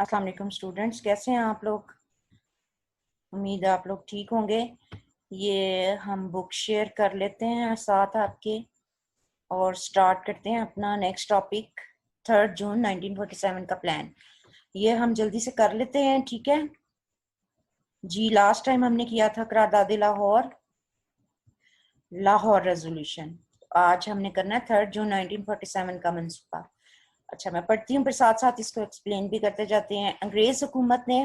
अस्सलाम वालेकुम स्टूडेंट्स, कैसे हैं आप लोग। उम्मीद है आप लोग ठीक होंगे। ये हम बुक शेयर कर लेते हैं साथ आपके और स्टार्ट करते हैं अपना नेक्स्ट टॉपिक 3 जून 1947 का प्लान। ये हम जल्दी से कर लेते हैं, ठीक है जी। लास्ट टाइम हमने किया था करारदाद लाहौर रेजोल्यूशन। आज हमने करना है 3 जून 1947 का मंसूबा। अच्छा, मैं पढ़ती हूँ फिर साथ साथ इसको एक्सप्लेन भी करते जाते हैं। अंग्रेज हुकूमत ने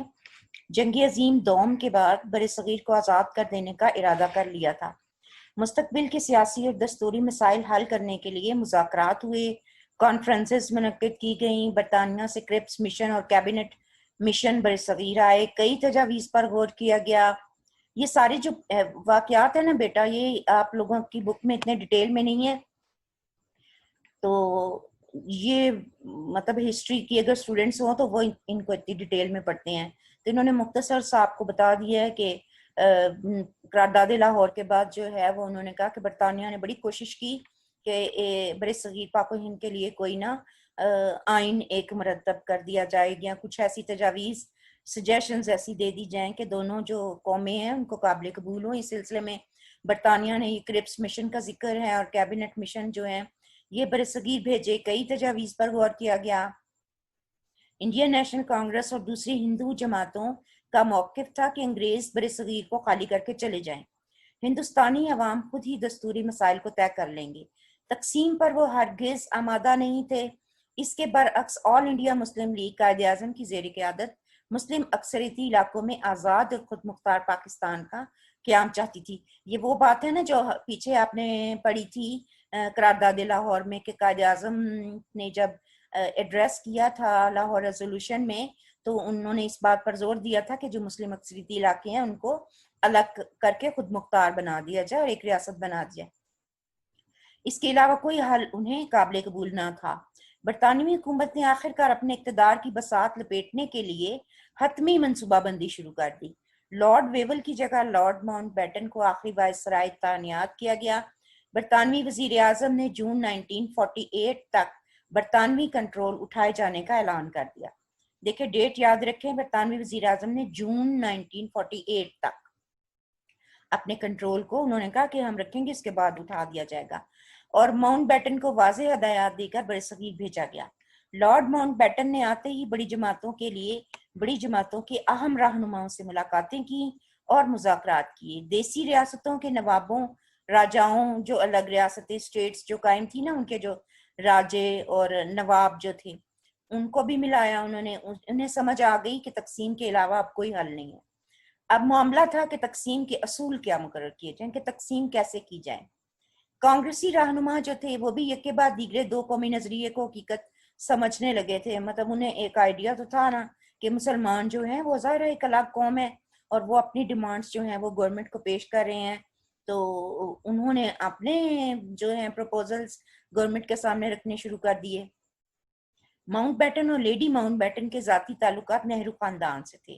जंग अजीम दोम के बाद बड़े सगीर को आज़ाद कर देने का इरादा कर लिया था। मुस्तकबिल के सियासी और दस्तूरी मसाइल हल करने के लिए मुज़ाकरात हुए, कॉन्फ्रेंसेस मुनक्किद की गईं। बरतानिया से क्रिप्स मिशन और कैबिनेट मिशन बड़े सगीर आए। कई तजावीज़ पर गौर किया गया। ये सारे जो वाक़यात है ना बेटा, ये आप लोगों की बुक में इतने डिटेल में नहीं है, तो ये मतलब हिस्ट्री की अगर स्टूडेंट्स हो तो वो इनको इतनी डिटेल में पढ़ते हैं। तो इन्होंने मुख्तसर सा आपको बता दिया है कि करारदाद लाहौर के बाद जो है वो उन्होंने कहा कि बरतानिया ने बड़ी कोशिश की कि बड़े सगीर पाक व हिंद के लिए कोई ना आइन एक मरतब कर दिया जाए, या कुछ ऐसी तजावीज़ सजेशंस ऐसी दे दी जाएं कि दोनों जो कौमें हैं उनको काबिल कबूल हो। इस सिलसिले में बरतानिया ने ये क्रिप्स मिशन का जिक्र है और कैबिनेट मिशन जो है ये बरसगीर भेजे। कई तजावीज़ पर गौर किया गया। इंडियन नेशनल कांग्रेस और दूसरी हिंदू जमातों का मौक़िफ़ था कि अंग्रेज बरसगीर को खाली करके चले जाएं। हिंदुस्तानी अवाम खुद ही दस्तूरी मसाइल को तय कर लेंगे। तकसीम पर वो हरगिज़ आमादा नहीं थे। इसके बरअक्स all India Muslim league Quaid e Azam की ज़ेर क़यादत मुस्लिम अक्सरियती इलाकों में आज़ाद और खुद मुख्तार पाकिस्तान का क़याम चाहती थी। ये वो बात है ना जो पीछे आपने पढ़ी थी करारदाद लाहौर में, कि कायद-ए-आज़म ने जब एड्रेस किया था लाहौर रेजोल्यूशन में, तो उन्होंने इस बात पर जोर दिया था कि जो मुस्लिम अक्सरियती इलाके हैं उनको अलग करके खुद मुख्तार बना दिया जाए और एक रियासत बना दिया। इसके अलावा कोई हल उन्हें काबिल कबूल ना था। बरतानवी हुकूमत ने आखिरकार अपने इक़्तिदार की बसात लपेटने के लिए हतमी मनसूबाबंदी शुरू कर दी। लॉर्ड वेवल की जगह लॉर्ड माउंटबेटन को आखिरी वाइसराय तैनात किया गया। बरतानवी वज़ीर आज़म ने जून 1948 तक बरतानवी कंट्रोल उठाए जाने का ऐलान कर दिया। देखिए डेट याद रखें, बरतानवी वज़ीर आज़म ने जून 1948 तक अपने कंट्रोल को उन्होंने कहा कि हम रखेंगे, इसके बाद उठा दिया जाएगा। और माउंटबेटन को वाज़ेह हदायत देकर बरसगीर भेजा गया। लॉर्ड माउंटबेटन ने आते ही बड़ी जमातों के अहम रहनुमाओं से मुलाकातें की और मुज़ाकरात किए। देसी रियासतों के नवाबों, राजाओं, जो अलग रियासतें स्टेट्स जो कायम थी ना, उनके जो राजे और नवाब जो थे उनको भी मिलाया उन्होंने। उन्हें समझ आ गई कि तकसीम के अलावा अब कोई हल नहीं है। अब मामला था कि तकसीम के असूल क्या मुकर्रर किए जाएं, कि तकसीम कैसे की जाए। कांग्रेसी रहनुमा जो थे वो भी एक के बाद दीगरे दो कौमी नजरिए को हकीकत समझने लगे थे। मतलब उन्हें एक आइडिया तो था ना कि मुसलमान जो हैं वो ज़ाहिर है एक अलग कौम है और वो अपनी डिमांड्स जो हैं वो गवर्नमेंट को पेश कर रहे हैं, तो उन्होंने अपने जो हैं प्रपोजल्स गवर्नमेंट के सामने रखने शुरू कर दिए। माउंटबेटन और लेडी माउंटबेटन के ज़ाती ताल्लुकात नेहरू खानदान से थे।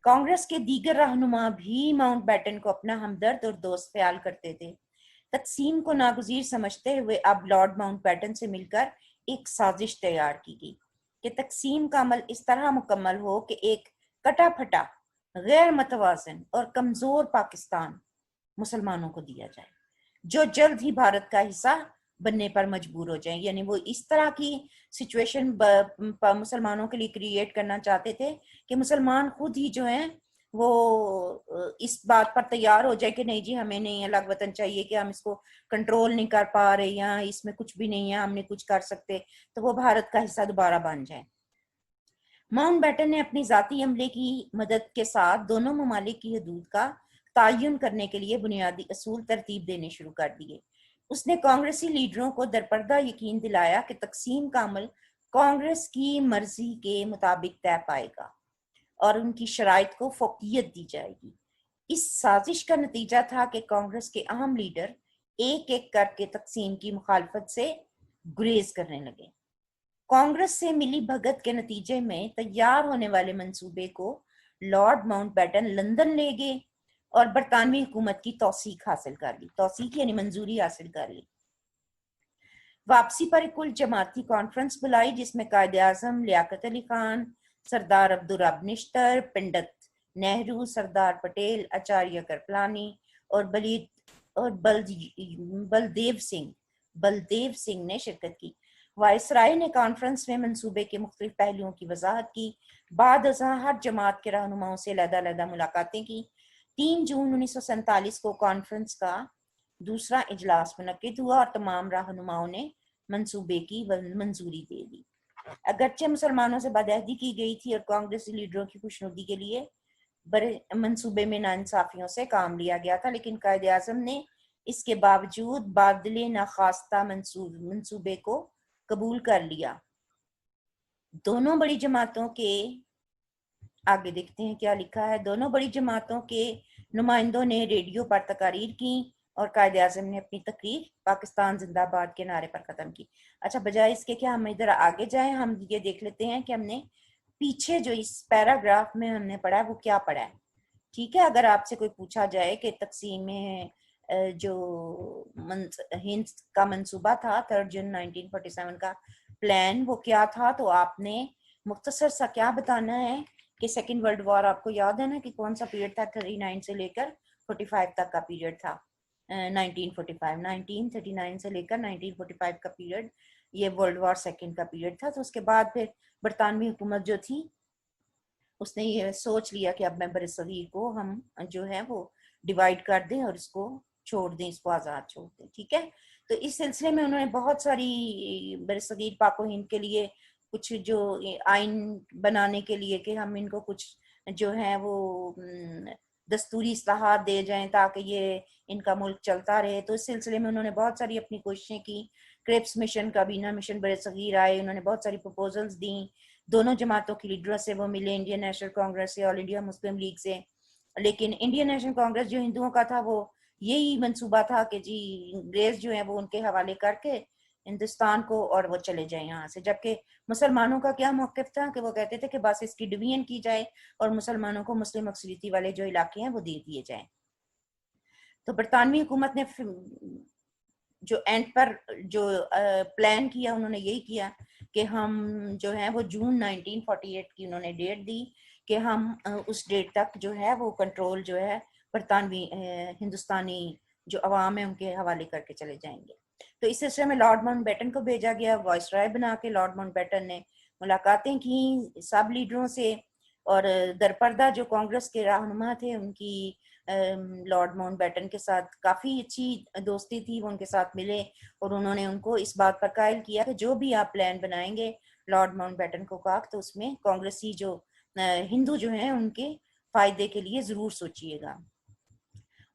कांग्रेस के दीगर रहनुमा भी माउंटबेटन को अपना हमदर्द और दोस्त ख्याल करते थे। तकसीम को नागुज़ीर समझते हुए अब लॉर्ड माउंटबेटन से मिलकर एक साजिश तैयार की गई कि तकसीम का अमल इस तरह मुकम्मल हो कि एक कटा फटा, गैर मतवाज़न और कमज़ोर पाकिस्तान मुसलमानों को दिया जाए, जो जल्द ही भारत का हिस्सा बनने पर मजबूर हो जाए। यानी वो इस तरह की सिचुएशन मुसलमानों के लिए क्रिएट करना चाहते थे कि मुसलमान खुद ही जो हैं वो इस बात पर तैयार हो जाए कि नहीं जी, हमें नहीं अलग वतन चाहिए, कि हम इसको कंट्रोल नहीं कर पा रहे या इसमें कुछ भी नहीं है, हम नहीं कुछ कर सकते, तो वो भारत का हिस्सा दोबारा बन जाए। माउंटबेटन ने अपनी जाती अमले की मदद के साथ दोनों ममालिक की हदूद का तयन करने के लिए बुनियादी असूल तरतीब देने शुरू कर दिए। उसने कांग्रेसी लीडरों को दरपर्दा यकीन दिलाया कि तकसीम का अमल कांग्रेस की मर्जी के मुताबिक तय पाएगा और उनकी शराइत को फोकियत दी जाएगी। इस साजिश का नतीजा था कि कांग्रेस के अहम लीडर एक एक करके तकसीम की मुखालफत से गुरेज करने लगे। कांग्रेस से मिली भगत के नतीजे में तैयार होने वाले मंसूबे को लॉर्ड माउंटबेटन लंदन ले गए और बरतानवी हुकूमत की तौसीक हासिल कर ली। तौसीक यानी मंजूरी हासिल कर ली। वापसी पर एक कुल जमाती कॉन्फ्रेंस बुलाई जिसमें कायद-ए-आज़म लियाकत अली खान, सरदार अब्दुर्रब निश्तर, पंडित नेहरू, सरदार पटेल, आचार्य कृपलानी और बलदेव सिंह ने शिरकत की। वायसराय ने कॉन्फ्रेंस में मंसूबे के मुख्तलिफ पहलुओं की वजाहत की। बाद अज़ां हर जमात के रहनुमाओं से अलग-अलग मुलाकातें की। 3 जून 1947 को कॉन्फ्रेंस का दूसरा इजलास मुनक्किद हुआ और तमाम रहनुमाओं ने मंसूबे की मंजूरी दे दी। अगरचे मुसलमानों से बदअहदी की गई थी और कांग्रेसी लीडरों की खुशनुदी के लिए बड़े मंसूबे में नाइंसाफियों से काम लिया गया था, लेकिन कायदे आज़म ने इसके बावजूद बादले नाख्वास्ता मंसूबे को कबूल कर लिया। दोनों बड़ी जमातों के आगे देखते हैं क्या लिखा है। दोनों बड़ी जमातों के नुमाइंदों ने रेडियो पर तकारीर की और कायदे आज़म ने अपनी तकरीर पाकिस्तान जिंदाबाद के नारे पर ख़त्म की। अच्छा, बजाय इसके कि हम इधर आगे जाएं, हम ये देख लेते हैं कि हमने पीछे जो इस पैराग्राफ में हमने पढ़ा है वो क्या पढ़ा है। ठीक है, अगर आपसे कोई पूछा जाए कि तकसीम जो हिंद का मंसूबा था 3 जून 1947 का प्लान वो क्या था, तो आपने मुख्तसर सा क्या बताना है कि सेकेंड वर्ल्ड वॉर आपको याद है ना कि कौन सा पीरियड था, 39 से लेकर 45 तक का पीरियड था। 1939 से लेकर 1945 का पीरियड ये वर्ल्ड वॉर सेकेंड का पीरियड था। तो उसके बाद फिर बरतानवी हुकूमत जो थी उसने ये सोच लिया कि अब मैं बरसगीर को हम जो है वो डिवाइड कर दें और इसको छोड़ दें, इसको आज़ाद छोड़ दें। ठीक है, तो इस सिलसिले में उन्होंने बहुत सारी बरसगीर पाको हिंद के लिए कुछ जो आइन बनाने के लिए कि हम इनको कुछ जो है वो दस्तूरी इस्लाहात दे जाएं ताकि ये इनका मुल्क चलता रहे। तो इस सिलसिले में उन्होंने बहुत सारी अपनी कोशिशें की। क्रिप्स मिशन, काबीना मिशन बरसगीर आए, उन्होंने बहुत सारी प्रपोजल्स दी। दोनों जमातों की लीडरों से वो मिले, इंडियन नेशनल कांग्रेस से, ऑल इंडिया मुस्लिम लीग से। लेकिन इंडियन नेशनल कांग्रेस जो हिंदुओं का था वो यही मंसूबा था कि जी अंग्रेज जो है वो उनके हवाले करके हिंदुस्तान को और वो चले जाए यहाँ से। जबकि मुसलमानों का क्या मौक़िफ़ था कि वो कहते थे कि बस इसकी डिवीजन की जाए और मुसलमानों को मुस्लिम अक्सरियती वाले जो इलाके हैं वो दे दिए जाएं। तो बरतानवी हुकूमत ने जो एंड पर जो प्लान किया उन्होंने यही किया कि हम जो है वो जून 1948 की उन्होंने डेट दी कि हम उस डेट तक जो है वो कंट्रोल जो है बरतानवी हिंदुस्तानी जो अवाम है उनके हवाले करके चले जाएंगे। तो इस सिलसिले में लॉर्ड माउंटबेटन को भेजा गया, वाइसराय बना के लॉर्ड माउंटबेटन ने मुलाकातें की सब लीडरों से और दरपर्दा जो कांग्रेस के रहनुमा थे उनकी लॉर्ड माउंटबेटन के साथ काफ़ी अच्छी दोस्ती थी। वो उनके साथ मिले और उन्होंने उनको इस बात पर कायल किया कि जो भी आप प्लान बनाएंगे, लॉर्ड माउंटबेटन को कहा तो उसमें कांग्रेसी जो हिंदू जो हैं उनके फ़ायदे के लिए ज़रूर सोचिएगा।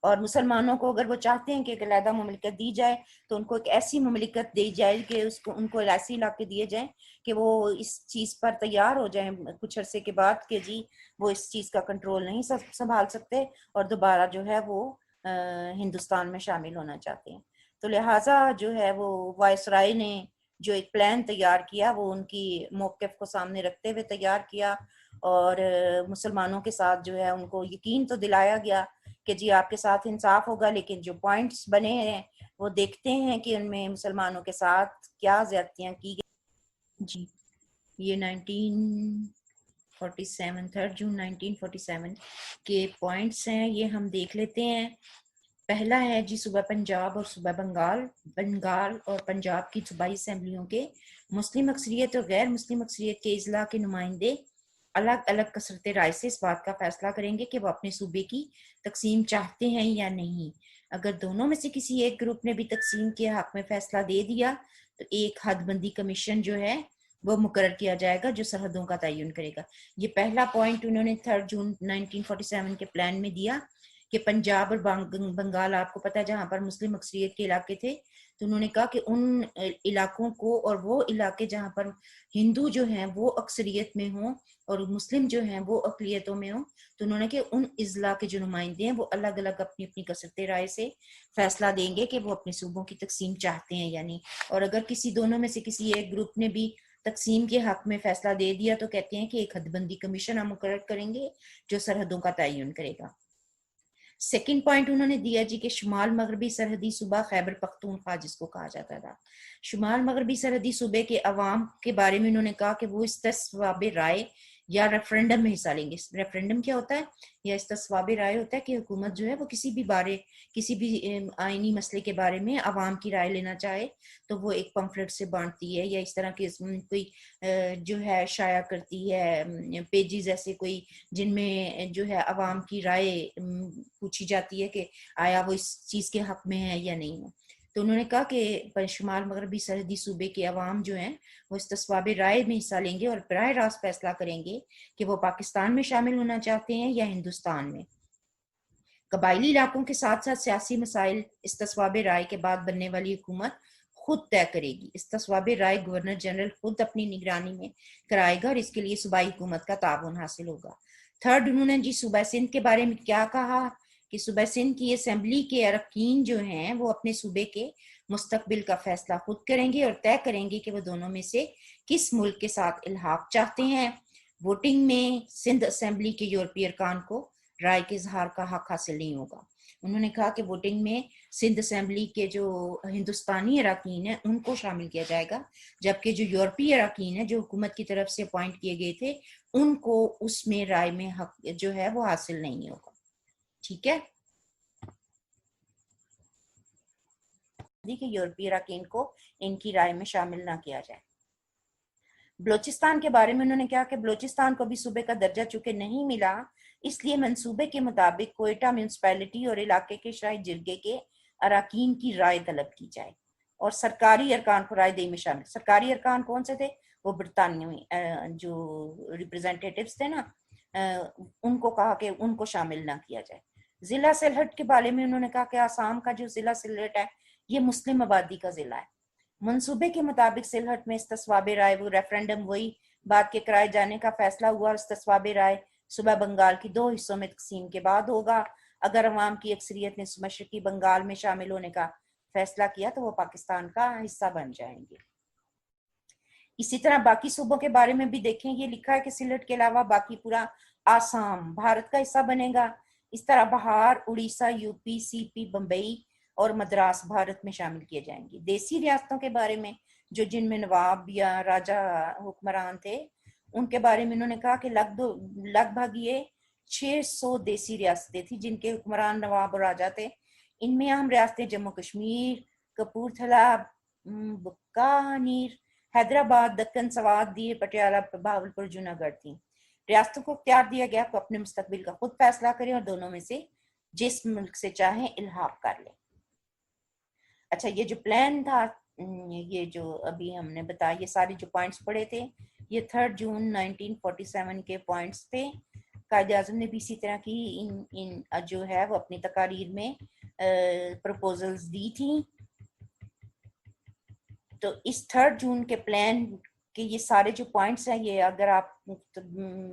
और मुसलमानों को अगर वो चाहते हैं कि एक अलहदा ममलिकत दी जाए तो उनको एक ऐसी ममलिकत दी जाए कि उसको उनको ऐसे इलाके दिए जाएं कि वो इस चीज़ पर तैयार हो जाएं कुछ अरसे के बाद कि जी वो इस चीज़ का कंट्रोल नहीं संभाल सकते और दोबारा जो है वो हिंदुस्तान में शामिल होना चाहते हैं। तो लिहाजा जो है वो वायसराय ने जो एक प्लान तैयार किया वो उनकी मौक़िफ़ को सामने रखते हुए तैयार किया और मुसलमानों के साथ जो है उनको यकीन तो दिलाया गया कि जी आपके साथ इंसाफ होगा, लेकिन जो पॉइंट्स बने हैं वो देखते हैं कि उनमें मुसलमानों के साथ क्या ज्यादतियां की गई। जी ये 1947 3 जून 1947 के पॉइंट्स हैं, ये हम देख लेते हैं। पहला है जी सूबा पंजाब और सूबा बंगाल और पंजाब की सूबाई असम्बलियों के मुस्लिम अक्सरियत और गैर मुस्लिम अक्सरियत के इजला के नुमाइंदे अलग अलग कसरत राय से इस बात का फैसला करेंगे कि वो अपने सूबे की तकसीम चाहते हैं या नहीं। अगर दोनों में से किसी एक ग्रुप ने भी तकसीम के हक में फैसला दे दिया तो एक हदबंदी कमीशन जो है वो मुकर्रर किया जाएगा जो सरहदों का तयन करेगा। ये पहला पॉइंट उन्होंने 3 जून 1947 के प्लान में दिया कि पंजाब और बंगाल आपको पता है जहां पर मुस्लिम अक्सरियत के इलाके थे, तो उन्होंने कहा कि उन इलाकों को और वो इलाके जहां पर हिंदू जो हैं वो अक्सरियत में हों और मुस्लिम जो हैं वो अकलियतों में हों, तो उन्होंने कि उन इजला के जो नुमाइंदे हैं वो अलग अलग अपनी अपनी कसरत राय से फैसला देंगे कि वो अपने सूबों की तकसीम चाहते हैं या नहीं। और अगर किसी दोनों में से किसी एक ग्रुप ने भी तकसीम के हक में फैसला दे दिया तो कहते हैं कि एक हदबंदी कमीशन हम मुकर्रर करेंगे जो सरहदों का तयन करेगा। सेकंड पॉइंट उन्होंने दिया जी कि शुमाल मगरबी सरहदी सूबा खैबर पख्तूनख्वा जिसको कहा जाता था, शुमाल मगरबी सरहदी सूबे के अवाम के बारे में उन्होंने कहा कि वो इस तस्वाब राय یا ریفرینڈم میں حصہ لیں گے. ریفرینڈم کیا ہوتا ہے؟ یا استصواب رائے ہوتا ہے کہ حکومت جو ہے وہ کسی بھی آئینی مسئلے کے بارے میں عوام کی رائے لینا چاہے تو وہ ایک پمفلٹ سے بانٹتی ہے، یا اس طرح کی کوئی جو ہے شائع کرتی ہے پیجز ایسے کوئی جن میں جو ہے عوام کی رائے پوچھی جاتی ہے کہ آیا وہ اس چیز کے حق میں ہے یا نہیں. تو انہوں نے کہا کہ شمال مغربی سرحدی صوبے کے عوام جو ہیں وہ استصواب رائے میں حصہ لیں گے اور براہ راست فیصلہ کریں گے کہ وہ پاکستان میں شامل ہونا چاہتے ہیں یا ہندوستان میں. قبائلی علاقوں کے ساتھ ساتھ سیاسی مسائل استصواب رائے کے بعد بننے والی حکومت خود طے کرے گی. استصواب رائے گورنر جنرل خود اپنی نگرانی میں کرائے گا اور اس کے لیے صوبائی حکومت کا تعاون حاصل ہوگا. تھرڈ، انہوں نے صوبہ سندھ کے بارے میں کیا کہا کہ صوبہ سندھ کی اسمبلی کے اراکین جو ہیں وہ اپنے صوبے کے مستقبل کا فیصلہ خود کریں گے اور طے کریں گے کہ وہ دونوں میں سے کس ملک کے ساتھ الحاق چاہتے ہیں. ووٹنگ میں سندھ اسمبلی کے یورپی ارکان کو رائے کے اظہار کا حق حاصل نہیں ہوگا. انہوں نے کہا کہ ووٹنگ میں سندھ اسمبلی کے جو ہندوستانی اراکین ہیں ان کو شامل کیا جائے گا، جبکہ جو یورپی اراکین ہیں جو حکومت کی طرف سے اپوائنٹ کیے گئے تھے ان کو اس میں رائے میں حق جو ہے وہ حاصل نہیں ہوگا. ٹھیک ہے، کہ یورپی اراکین کو ان کی رائے میں شامل نہ کیا جائے. بلوچستان کے بارے میں انہوں نے کہا کہ بلوچستان کو بھی صوبے کا درجہ چونکہ نہیں ملا، اس لیے منصوبے کے مطابق کوئٹہ میونسپیلٹی اور علاقے کے شاہی جرگے کے اراکین کی رائے طلب کی جائے اور سرکاری ارکان کو رائے دہی میں شامل. سرکاری ارکان کون سے تھے؟ وہ برطانوی جو ریپرزینٹیٹیوز تھے نا، ان کو کہا کہ ان کو شامل نہ کیا جائے. ضلع سلہٹ کے بارے میں انہوں نے کہا کہ آسام کا جو ضلع سلہٹ ہے یہ مسلم آبادی کا ضلع ہے. منصوبے کے مطابق سلہٹ میں استصواب رائے وہ ریفرینڈم وہی بات کے کرائے جانے کا فیصلہ ہوا اور استصواب رائے صوبہ بنگال کی 2 حصوں میں تقسیم کے بعد ہوگا. اگر عوام کی اکثریت نے مشرقی بنگال میں شامل ہونے کا فیصلہ کیا تو وہ پاکستان کا حصہ بن جائیں گے. اسی طرح باقی صوبوں کے بارے میں بھی دیکھیں، یہ لکھا ہے کہ سلہٹ کے علاوہ باقی پورا آسام بھارت کا حصہ بنے گا. اس طرح بہار، اڑیسہ، یو پی، سی پی، بمبئی اور مدراس بھارت میں شامل کیے جائیں گے. دیسی ریاستوں کے بارے میں جن میں نواب یا راجہ حکمران تھے ان کے بارے میں انہوں نے کہا کہ لگ بھگ یہ 600 دیسی ریاستیں تھیں جن کے حکمران نواب اور راجہ تھے. ان میں اہم ریاستیں جموں کشمیر، کپورتھلا، بکانیر، حیدرآباد، دکن، سوات، دیر، پٹیالہ، بھاولپور، جوناگڑھ تھیں. ریاستوں کو اختیار دیا گیا کہ اپنے مستقبل کا خود فیصلہ کریں اور دونوں میں سے جس ملک سے چاہیں الحاق کر لیں. اچھا، یہ جو پلان تھا، یہ جو ابھی ہم نے بتایا، یہ سارے جو پوائنٹس پڑھے تھے یہ 3 جون 1947 کے پوائنٹس تھے. قائد اعظم نے بھی اسی طرح کی ان جو ہے وہ اپنی تقاریر میں پروپوزلز دی تھیں. تو اس 3 جون کے پلان کہ یہ سارے جو پوائنٹس ہیں یہ اگر آپ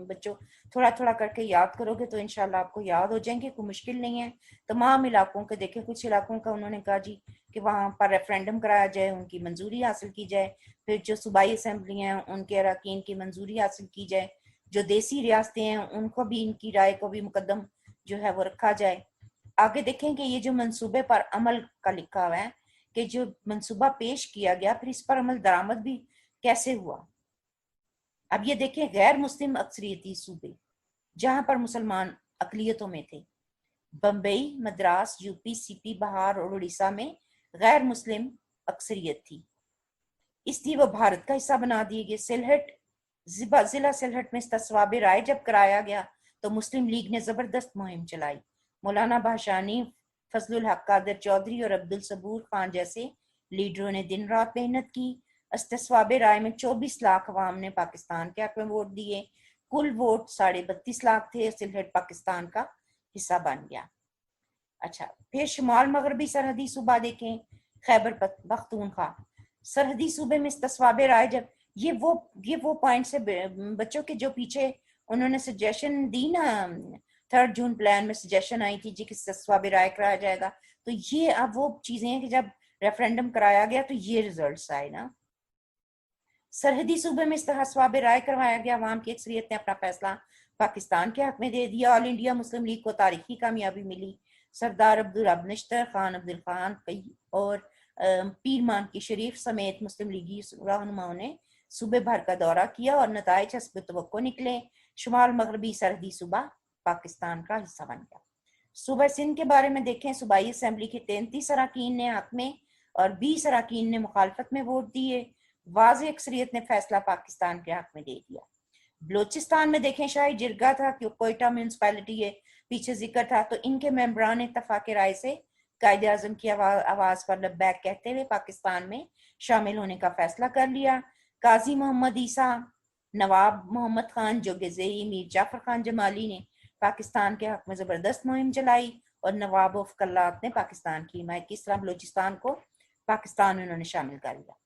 بچوں تھوڑا تھوڑا کر کے یاد کرو گے تو انشاءاللہ آپ کو یاد ہو جائیں گے، کوئی مشکل نہیں ہے. تمام علاقوں کے دیکھیں، کچھ علاقوں کا انہوں نے کہا جی کہ وہاں پر ریفرینڈم کرایا جائے، ان کی منظوری حاصل کی جائے. پھر جو صوبائی اسمبلی ہیں ان کے اراکین کی منظوری حاصل کی جائے. جو دیسی ریاستیں ہیں ان کو بھی ان کی رائے کو بھی مقدم جو ہے وہ رکھا جائے. آگے دیکھیں کہ یہ جو منصوبے پر عمل کا لکھا ہوا ہے کہ جو منصوبہ پیش کیا گیا پھر اس پر عمل درآمد بھی کیسے ہوا. اب یہ دیکھیں، غیر مسلم اکثریتی صوبے جہاں پر مسلمان اقلیتوں میں تھے، بمبئی، مدراس، یو پی، سی پی، بہار اور اڑیسہ میں غیر مسلم اکثریت تھی، اس لیے وہ بھارت کا حصہ بنا دیے گئے. ضلع سلہٹ میں استصواب رائے جب کرایا گیا تو مسلم لیگ نے زبردست مہم چلائی. مولانا بھاشانی، فضل الحق قادر چودھری اور عبدالصبور خان جیسے لیڈروں نے دن رات محنت کی. استصواب رائے میں 24 لاکھ عوام نے پاکستان کے حق میں ووٹ دیے. کل ووٹ 32.5 لاکھ تھے. سلہٹ پاکستان کا حصہ بن گیا. اچھا، پھر شمال مغربی سرحدی صوبہ دیکھیں، خیبر پختونخوا. سرحدی صوبے میں استصواب رائے جب یہ وہ پوائنٹس ہے بچوں کے جو پیچھے انہوں نے سجیشن دی نا، 3 جون پلان میں سجیشن آئی تھی جی کہ استصواب رائے کرایا جائے گا. تو یہ اب وہ چیزیں ہیں کہ جب ریفرینڈم کرایا گیا تو یہ ریزلٹس آئے نا. سرحدی صوبے میں استصواب رائے کروایا گیا، عوام کی اکثریت نے اپنا فیصلہ پاکستان کے حق میں دے دیا. آل انڈیا مسلم لیگ کو تاریخی کامیابی ملی. سردار عبدالرب نشتر، خان عبدال خان اور پیر مان کی شریف سمیت مسلم لیگی رہنماؤں نے صوبے भर का दौरा किया और नताइज हस्ब तवक्को निकले। शुमाल मगरबी सरहदी सूबा पाकिस्तान का हिस्सा बन गया। सूबा सिंध के बारे में देखें, सूबाई असम्बली के 33 अरकान ने हक में और 20 अरकान ने मुखालफत में वोट दिए। वाज़ेह अक्सरियत ने फैसला पाकिस्तान के हक में दे दिया। बलोचिस्तान में देखें, शाही जिरगा था कि कोयटा म्यूनसिपैलिटी है, पीछे जिक्र था, तो इनके मेंबरान इत्तफाक राय से कायदे आज़म की आवाज़ पर लब्बैक कहते हुए पाकिस्तान में शामिल होने का फैसला कर लिया। काजी मोहम्मद ईसा, नवाब मोहम्मद खान जोगेज़ई, मीर जाफर खान जमाली ने पाकिस्तान के हक में ज़बरदस्त मुहिम चलाई और नवाब ऑफ कल्लात ने पाकिस्तान की हिमायत की। इस तरह बलोचिस्तान को पाकिस्तान में उन्होंने शामिल कर लिया।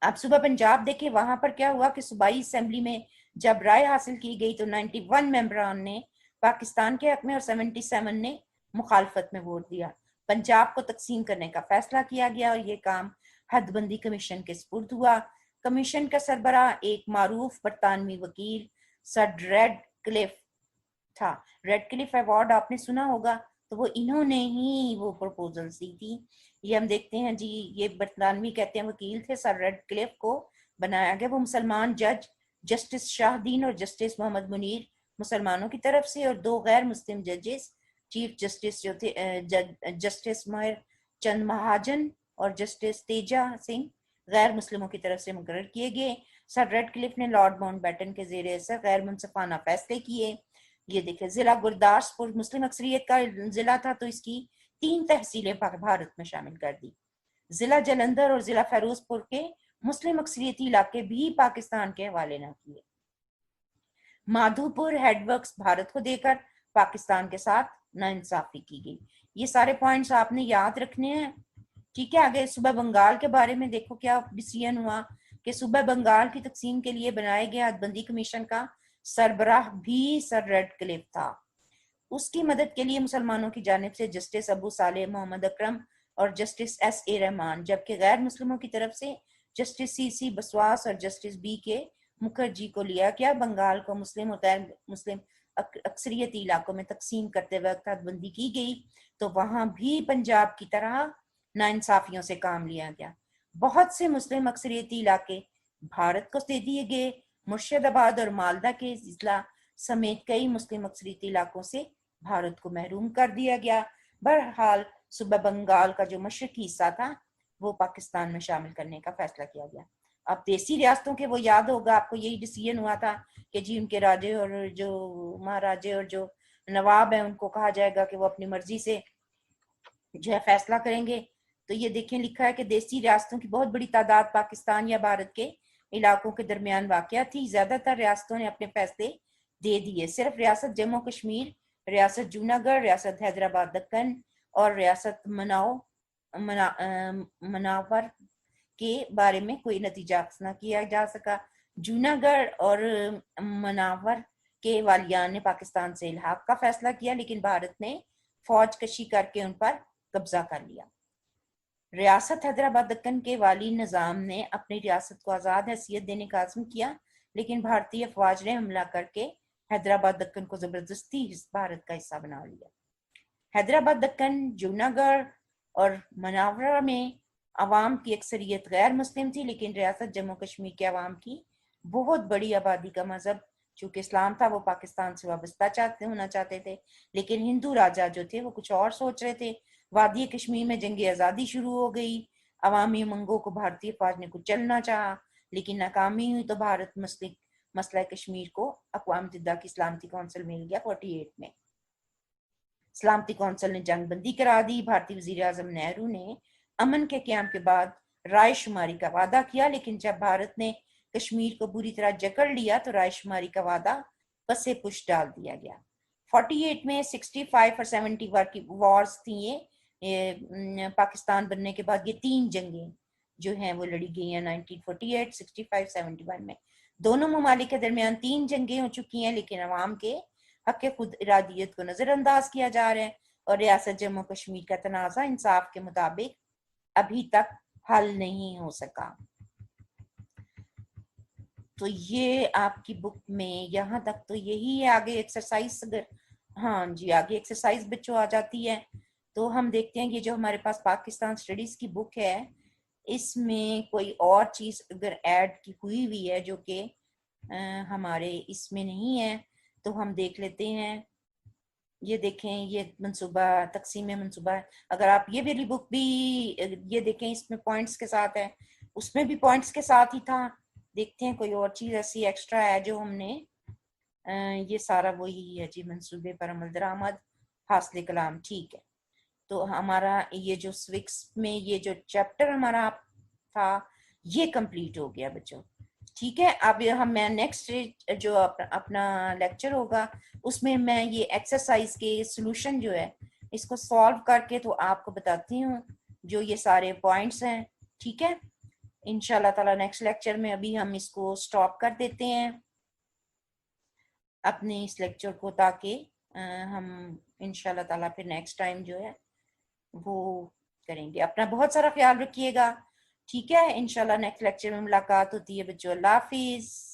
अब सुबह पंजाब देखें, वहां पर क्या हुआ कि सूबाई असेंबली में जब राय हासिल की गई तो 91 मेंबरान ने पाकिस्तान के हक में और 77 ने मुखालफत में वोट दिया। पंजाब को तकसीम करने का फैसला किया गया और ये काम हदबंदी कमीशन के सुपुर्द हुआ। कमीशन का सरबराह एक मारूफ बरतानवी वकील सर रेड क्लिफ था। रेड क्लिफ अवार्ड आपने सुना होगा, तो वो इन्होंने ही वो प्रपोजल्स दी थी। ये हम देखते हैं जी, ये बरतानवी कहते हैं वकील थे, सर रेड क्लिफ को बनाया गया। वो मुसलमान जज जस्टिस शाहदीन और जस्टिस मोहम्मद मुनीर मुसलमानों की तरफ से और 2 गैर मुस्लिम जजेस चीफ जस्टिस जो थे जस्टिस माहिर चंद महाजन और जस्टिस तेजा सिंह गैर मुस्लिमों की तरफ से मुकर्रर किए गए। सर रेड क्लिफ ने लॉर्ड माउंटबेटन के ज़ेर असर गैर मुनसिफाना फैसले किए। ये देखें, जिला गुरदासपुर मुस्लिम अक्सरियत का जिला था, तो इसकी 3 तहसीलें भारत में शामिल कर दी। जिला जलंधर और जिला फिरोजपुर के मुस्लिम अक्सरियती इलाके भी पाकिस्तान के हवाले न किए। माधोपुर हेडवर्क्स भारत को देकर पाकिस्तान के साथ नाइंसाफी की गई। ये सारे पॉइंट्स आपने याद रखने हैं, ठीक है। आगे सूबा बंगाल के बारे में देखो क्या डिसीजन हुआ कि सूबा बंगाल की तकसीम के लिए बनाए गए हदबंदी कमीशन का सरबराह भी सर रेड क्लिफ था। उसकी मदद के लिए मुसलमानों की जानिब से जस्टिस अबू सालेह मोहम्मद अकरम और जस्टिस S.A. रहमान, जबकि गैर मुस्लिमों की तरफ से जस्टिस C.C. बसवास और जस्टिस B.K. मुखर्जी को लिया गया। बंगाल को मुस्लिम और गैर मुस्लिम अक्सरियती इलाकों में तकसीम करते वक्त हदबंदी की गई, तो वहां भी पंजाब की तरह नाइंसाफियों से काम लिया गया। बहुत से मुस्लिम अक्सरियती इलाके भारत को दे दिए गए। मुर्शिदाबाद और मालदा के जिला समेत कई मुस्लिम अक्सरियती इलाकों से भारत को महरूम कर दिया गया। बहरहाल सूबा बंगाल का जो मशरकी हिस्सा था वो पाकिस्तान में शामिल करने का फैसला किया गया। अब देसी रियासतों के वो याद होगा आपको, यही डिसीजन हुआ था कि जी उनके राजे और जो महाराजे और जो नवाब है उनको कहा जाएगा कि वो अपनी मर्जी से जो है फैसला करेंगे। तो ये देखें, लिखा है कि देसी रियासतों की बहुत बड़ी तादाद पाकिस्तान या भारत के इलाकों के दरमियान वाक़या थी। ज्यादातर रियासतों ने अपने फैसले दे दिए। सिर्फ रियासत जम्मू कश्मीर, रियासत जूनागढ़, रियासत हैदराबाद दक्कन और रियासत मनावर के बारे में कोई नतीजा न किया जा सका। जूनागढ़ और मनावर के वालियान ने पाकिस्तान से इल्हाक का फैसला किया, लेकिन भारत ने फौज कशी करके उन पर कब्जा कर लिया। रियासत हैदराबाद दक्कन के वाली निज़ाम ने अपनी रियासत को आज़ाद हैसियत देने का आज़म किया, लेकिन भारतीय अफवाज ने हमला करके हैदराबाद दक्कन को ज़बरदस्ती भारत का हिस्सा बना लिया। हैदराबाद दक्कन, जूनागढ़ और मनावरा में अवाम की अक्सरियत गैर मुस्लिम थी, लेकिन रियासत जम्मू कश्मीर के अवाम की बहुत बड़ी आबादी का मजहब चूँकि इस्लाम था, वो पाकिस्तान से वाबस्ता होना चाहते थे, लेकिन हिंदू राजा जो थे वो कुछ और सोच रहे थे। वादी कश्मीर में जंग आज़ादी शुरू हो गई। अवामी उमंगों को भारतीय फौज ने कुचलना चाहा, लेकिन नाकामी हुई, तो भारत मसला कश्मीर को अक़वाम मुत्तहिदा की सलामती कौंसिल मिल गया। 48 में सलामती कौंसिल ने जंग बंदी करा दी। भारतीय वज़ीर आज़म नेहरू ने अमन के क़याम के बाद राय शुमारी का वादा किया, लेकिन जब भारत ने कश्मीर को बुरी तरह जकड़ लिया तो राय शुमारी का वादा पसे पुश डाल दिया गया। 48 में 65 और 71 की वॉर्स थी। ये पाकिस्तान बनने के बाद ये 3 जंगें जो हैं वो लड़ी गई हैं 1948, 65, 71 में। दोनों ममालिक के दरमियान 3 जंगें हो चुकी हैं, लेकिन अवाम के हक खुद इरादियत को नजरअंदाज किया जा रहा है और रियासत जम्मू कश्मीर का तनाज़ा इंसाफ के मुताबिक अभी तक हल नहीं हो सका। तो ये आपकी बुक में यहाँ तक तो यही है। आगे एक्सरसाइज, अगर हाँ जी आगे एक्सरसाइज बच्चों आ जाती है तो हम देखते हैं कि जो हमारे पास पाकिस्तान स्टडीज की बुक है اس میں کوئی اور چیز اگر ایڈ کی ہوئی ہے جو کہ ہمارے اس میں نہیں ہے تو ہم دیکھ لیتے ہیں. یہ دیکھیں یہ منصوبہ تقسیم منصوبہ ہے. اگر آپ یہ والی بک بھی یہ دیکھیں اس میں پوائنٹس کے ساتھ ہے, اس میں بھی پوائنٹس کے ساتھ ہی تھا. دیکھتے ہیں کوئی اور چیز ایسی ایکسٹرا ہے جو ہم نے یہ سارا وہی ہے جی, منصوبے پر عمل درآمد حاصل کلام. ٹھیک ہے, تو ہمارا یہ جو سوکس میں یہ جو چیپٹر ہمارا تھا یہ کمپلیٹ ہو گیا بچوں. ٹھیک ہے, اب میں نیکسٹ جو اپنا لیکچر ہوگا اس میں میں یہ ایکسرسائز کے سلوشن جو ہے اس کو سالو کر کے تو آپ کو بتاتی ہوں جو یہ سارے پوائنٹس ہیں. ٹھیک ہے, انشاءاللہ تعالی نیکسٹ لیکچر میں. ابھی ہم اس کو سٹاپ کر دیتے ہیں اپنے اس لیکچر کو, تاکہ ہم انشاءاللہ تعالی پھر نیکسٹ ٹائم جو ہے وہ کریں گے. اپنا بہت سارا خیال رکھیے گا. ٹھیک ہے, انشاءاللہ نیکسٹ لیکچر میں ملاقات ہوتی ہے بچوں. اللہ حافظ.